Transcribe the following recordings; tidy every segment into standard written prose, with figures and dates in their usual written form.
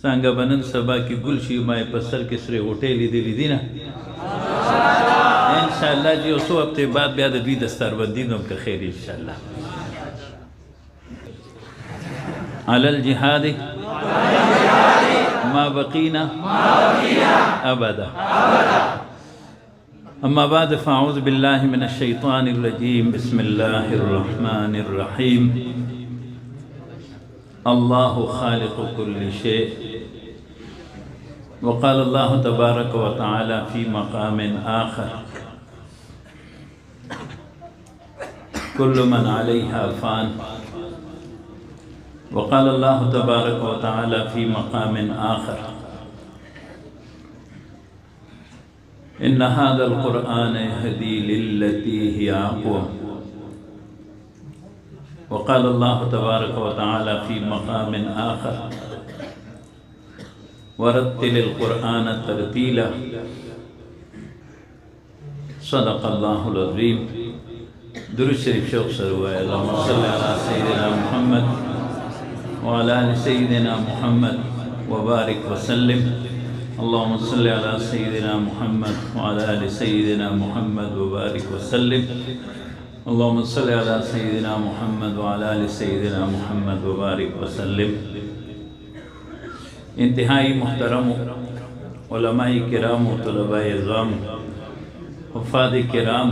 څنګه بنن سبا کې ګل شي ما په سر کې سره هوټل لیدلې دي نه ان شاء الله چې اوس وخت بعد بیا د دوی دستربندي نوم که خیر ان شاء الله على الجهاد ما بقينا أبدا أما بعد فأعوذ بالله من الشيطان الرجيم بسم الله الرحمن الرحيم الله خالق كل شيء وقال الله تبارك وتعالى في مقام آخر كل من عليها فان وقال الله تبارك وتعالى في مقام آخر إن هذا القرآن يهدي للتي هي أقوم وقال الله تبارك وتعالى في مقام آخر ورتل القرآن ترتيلا صدق الله العظيم درود شریف شوق سروائی اللهم صل على سيدنا محمد وعلى آل سيدنا محمد وبارك وسلم اللهم صل على سيدنا محمد وعلى آل سيدنا محمد وبارك وسلم اللهم صل على سيدنا محمد وعلى آل سيدنا محمد وبارك وسلم انتہائی محترم علماء کرام و طلباء اعظام حفاظ کرام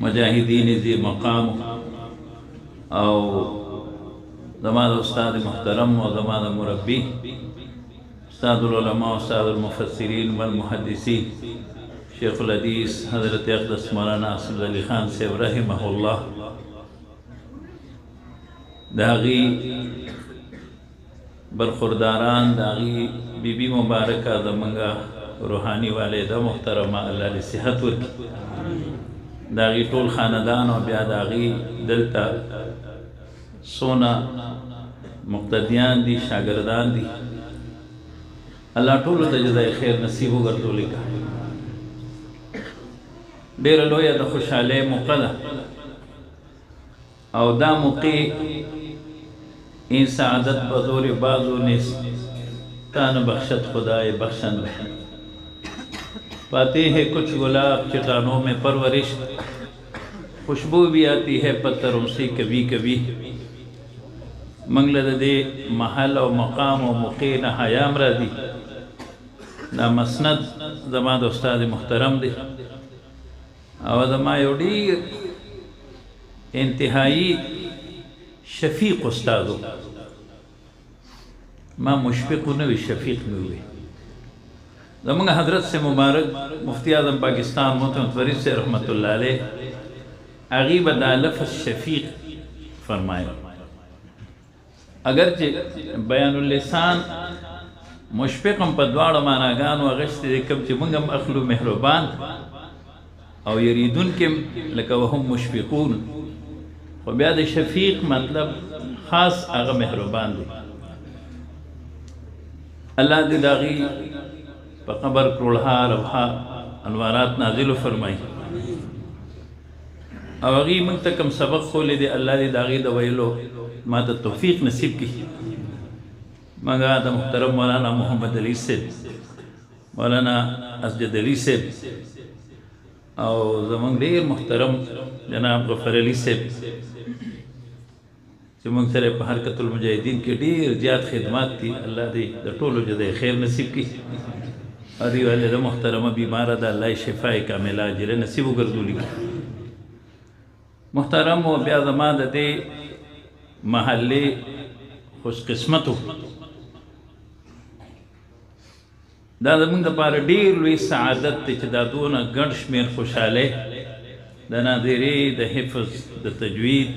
مجاہدین ذی مقام او زمان استاد محترم و زمان مربی استاد العلماء استاد المفسرین والمحدثین شیخ الحدیث حضرت اقدس مولانا اسد علی خان صاحب رحمہ اللہ داغی برخورداران داغی بی بی مبارکہ دمنگا روحانی والدہ محترمہ اللہ علیہ صحت ورکی داغی طول خاندان و بیا داغی دلتا سونا مقتدیان دی شاگردان دی اللہ طول تجزای خیر نصیب وګرځو لیکا ډیر لوی د خوشاله موقع ده او دا موقع این سعادت بزور بازو نیست تان بخشت خدای بخشن پاتے ہیں کچھ گلاب چٹانوں میں پرورش خوشبو بھی آتی ہے پتھروں سے کبھی کبھی منگل دے محل و مقام و موقع نہایام را دی دا مسند زما د استاد محترم دی او زما یو ډیر انتہائی شفیق استادو ما مشفق نوی شفیق نوی زمان حضرت سے مبارک مفتی اعظم پاکستان محترم فرید سے رحمت اللہ علیہ عغیب دا لفظ شفیق فرمائے اگرچہ بیان اللسان مشفقم پا دوار ماناگان و غشت دیکم چی منگم اخلو محربان او یریدون کم لکا وهم مشفقون و بیاد شفیق مطلب خاص آغا محربان دی اللہ دی داغی پا قبر کرولها روحا انوارات نازل فرمائی او اغی منتکم سبق خولی دی اللہ دی داغی دا ویلو ما دا توفیق نصیب کی مگا دا محترم مولانا محمد علی صاحب مولانا اسجد علی صاحب او زمان دیر محترم جناب غفر علی صاحب چې موږ سره په حرکت المجاهدین کې ډیر زیات خدمات دي الله دې د ټولو جزای خیر نصیب کړي ادي والد محترمه بیماره ده الله شفای کامله اجر نصیب وګرځولي محترم او بیا زما د دې محلي خوش قسمتو دا زموږ دپاره ډیر لوی سعادت دی چې دا دونه ګڼ شمېر خوشحالۍ د ناظرې د حفظ د تجوید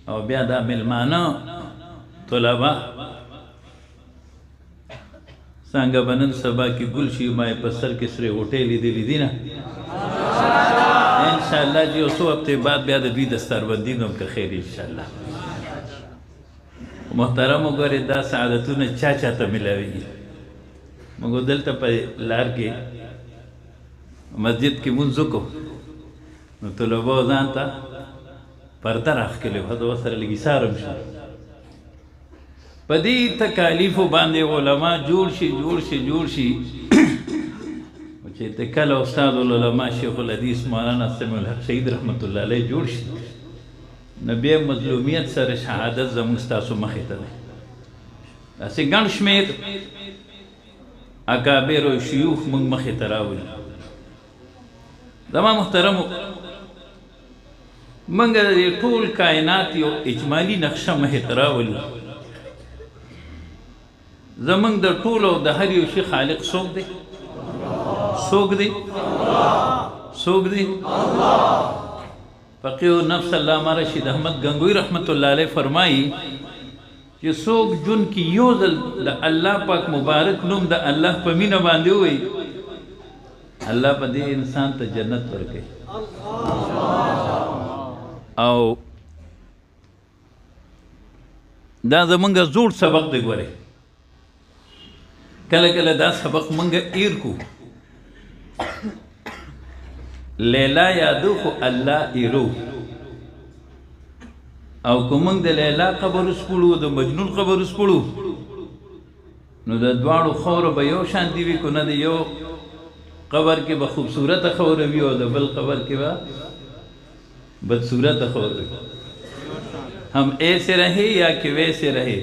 او بیا دا ملمانه طلبه څنګه بنن سبا کې ګل شي ما په سر کې سره هوټل لیدلې دي نه ان شاء الله چې اوس وخت بعد بیا د دوی دستربندي نوم که خیر ان شاء الله محترم وګورئ دا سعادتونه چا چاته ملاویږي موږ دلته په لار کې مسجد کې مونځ وکړو نو طلبه ځان ته پرده راښکلې وه د ورسره لږ ایساره م شو په دې تکالیفو باندې علما جوړ شي چې کله استاد العلماء شیخ الحدیث مولانا سمیع الحق شهید رحمت الله علیه جوړ شي نو بیا مظلومیت سره شهادت زموږ ستاسو مخې ته دی داسې ګڼ شمېر اکابر او شیوخ موږ مخې ته راولي زما محترمو موږ د ټول کائنات یو اجمالي نقشه مخې ته راولي زموږ د ټولو د هر یو شي خالق څوک دی فقیه نفس علامہ رشید احمد گنگوی رحمت اللہ علیہ فرمائی کہ څوک جن کی یو ځل د الله پاک مبارک نوم د الله په مینه باندې وي الله په دې انسان ته جنت ورکوي او دا زمونږ زوړ سبق دی ګورئ کله کله دا سبق مونږ ایر کو لیلا یادو خو الله ایرو او کومنګ د لیلا قبر وسپړو د مجنون قبر وسپړو نو د دواړو خوره به یو شان دی وي کو نه د یو قبر کې به خوبصورت خوره وي او د بل قبر کې به بدصورت خوره وي हम ऐसे रहे या कि वैसे रहे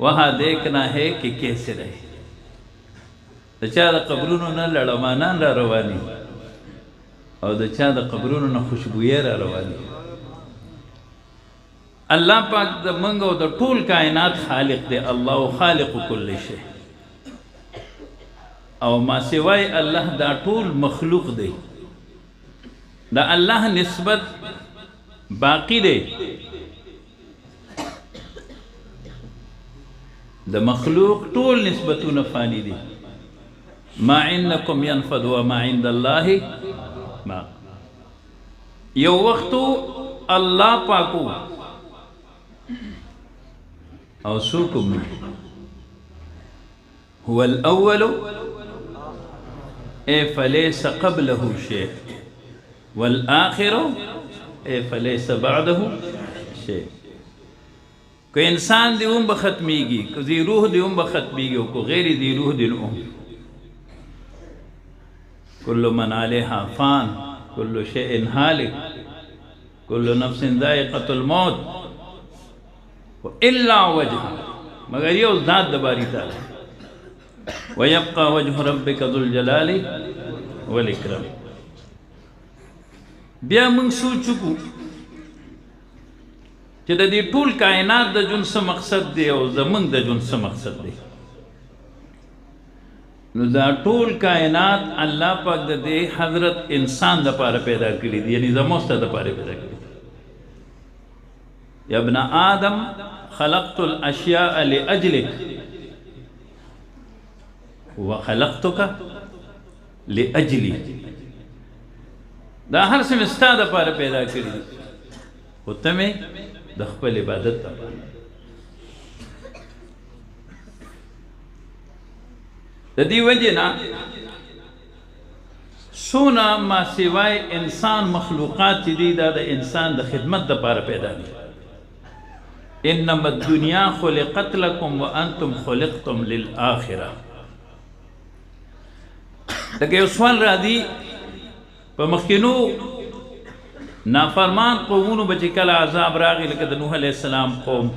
वहाँ देखना है कि कैसे रहे د چا د قبرونو نه لړمانان را رواني او د چا د قبرونو نه خوشبویه را رواني الله پاک د منګ او د ټول کائنات خالق دی الله خالق کل شی او ما سوای الله دا ټول مخلوق دی دا الله نسبت باقی دی د مخلوق ټول نسبتونه فانی دي ما عندكم ينفد وما عند الله ما یو وقت الله پاکو او سوکم هو الاول فليس قبله شيء والآخر فليس بعده شيء کو انسان دی اوم بختمیږي کو زی روح دی اوم بختمیږي او کو غیر دی روح دی اوم كل من عليها فان كل شيء هالك كل نفس ذائقة الموت إلا وجه مگر یو ذات د باری تعالی ويبقى وجه ربك ذو الجلال والإكرام بیا موږ سوچو چې د دې ټول کائنات د جون څه مقصد دی او زمونږ د جون څه مقصد دی نو دا ټول کائنات الله پاک د دې حضرت انسان د پاره پیدا کړی دی یعنی زموږ د پاره پیدا کړی یا ابن آدم خلقت الاشیاء لاجلک وخلقتک لاجلی دا هر څه مستا د پاره پیدا کړی دی خو ته مې د خپل عبادت لپاره د دې وجه نه سونا ما سوای انسان مخلوقات دي دا د انسان د خدمت لپاره پیدا دي انما الدنيا خلقت لكم وانتم خلقتم للآخرة دغه یو سوال را دي په مخکینو نافرمان قومونو بچ کله عذاب راغی لکه د نوح علیہ السلام قوم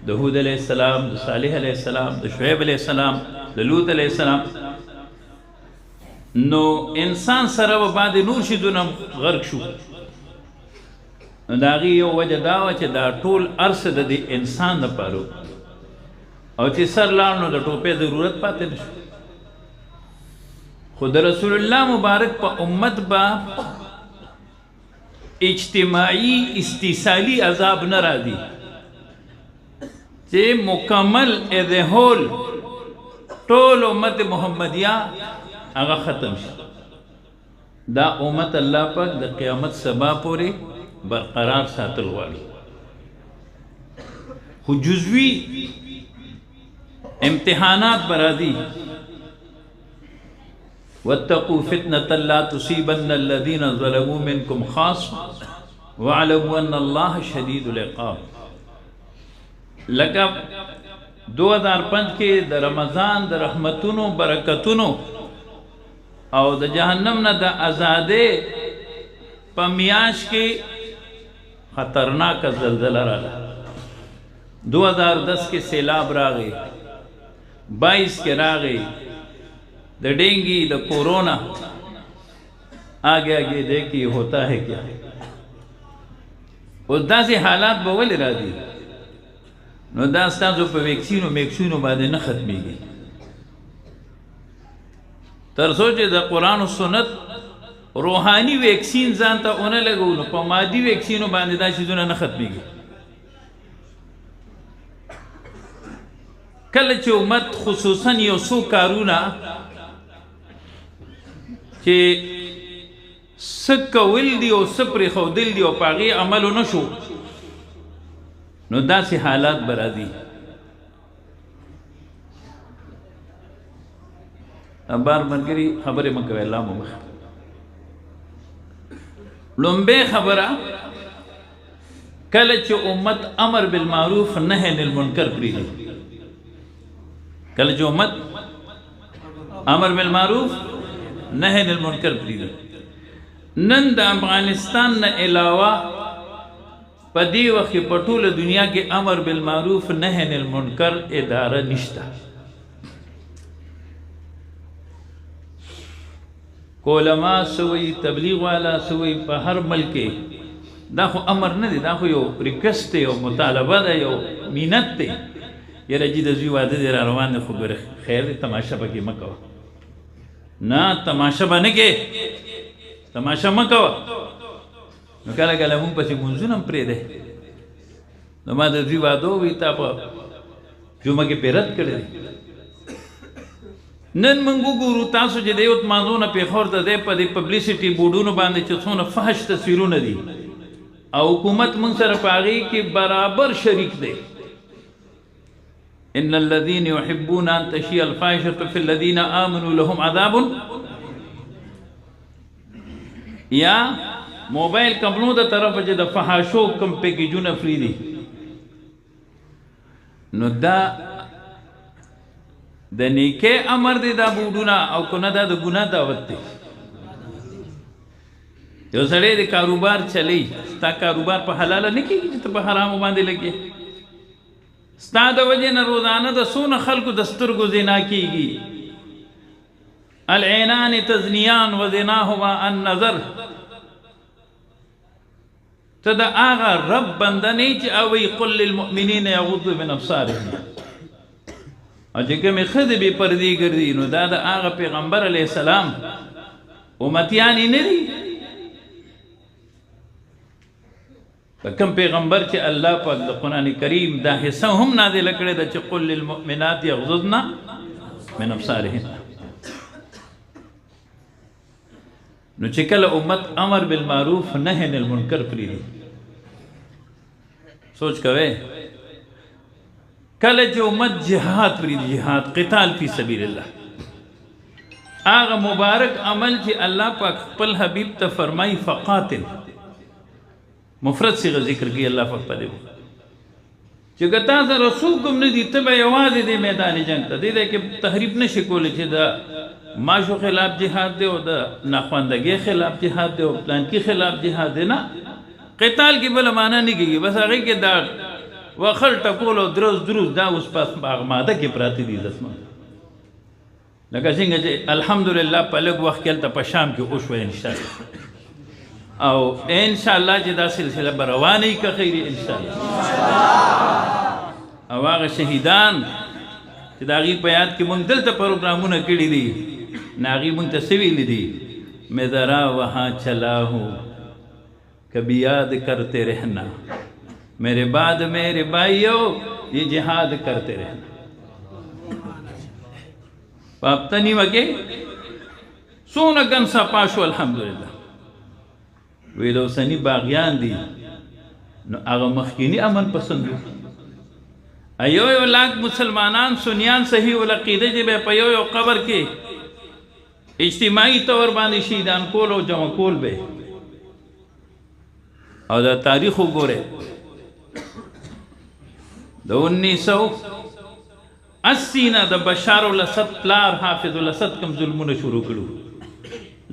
د هود علیہ السلام د صالح علیہ السلام د شعیب علیہ السلام د لوط علیہ السلام نو انسان سره و بعد نور شیدونه غرق شو دا غي یو وجه دا و چې دا ټول ارس د انسان لپاره او چې سر لاړ نو د ټوپې ضرورت پاتې نشو خود رسول الله مبارک په امت با اجتماعی استیصالی عذاب نه راځي چې مکمل اذهول ټول امت محمدیه هغه ختم شي دا امت الله پاک د قیامت سبا پورې برقرار ساتل غواړي خو جزوی امتحانات برادي واتقوا فتنة لا تصيبن الذين ظلموا منكم خاصة واعلموا ان الله شديد العقاب لکه 2005 کې د رمضان د رحمتونو برکتونو او د جهنم نه د آزادې په میاشت کې خطرناک زلزله راغله 2010 کې سیلاب راغی 22 کې راغی د ڈینگی د کورونا آگے آگے دیکھیے ہوتا ہے کیا او داسې حالات به ولې راځي نو دا ستاسو په ویکسینو باندې نه ختمیږي تر څو چې د قرآن و سنت روحانی ویکسین ځان ته ونه لګو نو په مادي ویکسینو باندې دا شیزونه نه ختمیږي کله چې امت خصوصا یو څو کارونه چې څه کول دي او څه پرېښودل دي او په هغې عمل ونه شو نو داسې حالات به راځي بار ملګري خبرې مه کوئ الله مو بخښي لومبۍ خبره کله چې امت امر بالمعروف نهی عن المنکر پرېږدي کله چې امت امر بالمعروف نهی عن المنکر پرېږدي نن د افغانستان نه علاوه په دې وخت کې په ټوله دنیا کې امر بالمعروف نهی عن المنکر اداره نشته علماء سوی تبلیغ والا سوی په هر ملک کې دا خو امر نه دی دا خو یو ریکوست دی او مطالبه ده یو مینت دی یاره جي د زوی واده دی را روان دی خو خیر دی تماشه پکې مه کوه نه تماشه به نه کې تماشه مه کوه نو کله کله مونږ پسې مونځونه هم پرېږدی نو ما د زوی واده ووي تا په جمعه کې پې رد کړی دی نن مونږ وګورو تاسو چې د یو مانځونه پېښور ته دی په دې پبلیسټي بورډونو باندې چې څونه فحش تصویرونه دي او حکومت مونږ سره په هغې کې برابر شریک دی ان الذين يحبون ان تشيع الفاحشه في الذين امنوا لهم عذاب یا موبایل کمپنیو د طرفه چې د فحاشو کم پیکیجونه فری دي نو دا د نیکه امر دی دا بوډونه او کنه دا د ګناه دعوت دی یو سړی د کاروبار چلی ستا کاروبار په حلاله نه کېږي چې ته په حرامو باندې لګې ستا د وجې نه روزانه د څونه خلکو د سترګو زنا کېږي العینان تزنیان و زناهما النظر ته د هغه رب بنده نه چې اوی قل للمؤمنین یغضوا من ابصارهم او چې کومې ښځې بې پردې ګرځي نو دا د هغه پیغمبر علیه السلام امتیان یې نه دي په کوم پیغمبر چې الله پاک د قرآن کریم دا حصه هم نازله کړې ده چې قل للمؤمنات یغضضن من ابصارهن نو چې کله امت امر بالمعروف نهی عن المنکر پرېږدي سوچ کوئ کله چې امت جهاد پرېږدي جهاد قتال فی سبیل الله هغه مبارک عمل چې الله پاک خپل حبیب ته فرمایي فقاتل مفرد صيغه ذکر کی الله پاک په دې چې ګتا سره رسول کوم نه دي ته به یوازې د میدان جنگ ته دې کې تحریف نشي کولی چې دا ماشو خلاف جهاد دی او د ناخواندګۍ خلاف جهاد دی او پلان کې خلاف جهاد دی نه قتال کې بل معنا نه کېږي بس هغې کې دا وخل ټکول او دروز دا اوس په ماده کې پراته دي عزتمن لکه څنګه چې الحمدلله په لږ وخت کې هلته په شام کې وشوه انشاءالله او انشاءالله چې دا سلسله به روانه وي که خیر انشاءالله او هغه شهیدان چې د هغې په یاد کې مونږ دلته پروګرامونه کړي دي نه هغې مونږ ته څه ویلي دي میں ذرا وہاں چلا ہوں کبھی یاد کرتے رہنا میرے بعد میرے بھائیو یہ جہاد کرتے رہنا پاپتنی وگے سونا گن سا پاشو الحمدللہ ویلو سنی باغیان دی نو اغا مخکینی امن پسندو ایو یو لاک مسلمانان سنیان صحیح والعقیدہ جی بے پیو یو قبر کے اجتماعی طور باندې شیدان کول او جمع کول به او دا تاریخ وګوره د 1900 80 نه د بشار الاسد پلار حافظ الاسد کوم ظلمونه شروع کړو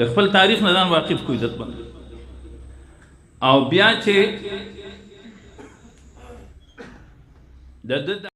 د خپل تاریخ نه ځان واقف کو عزت مند او بیا چې د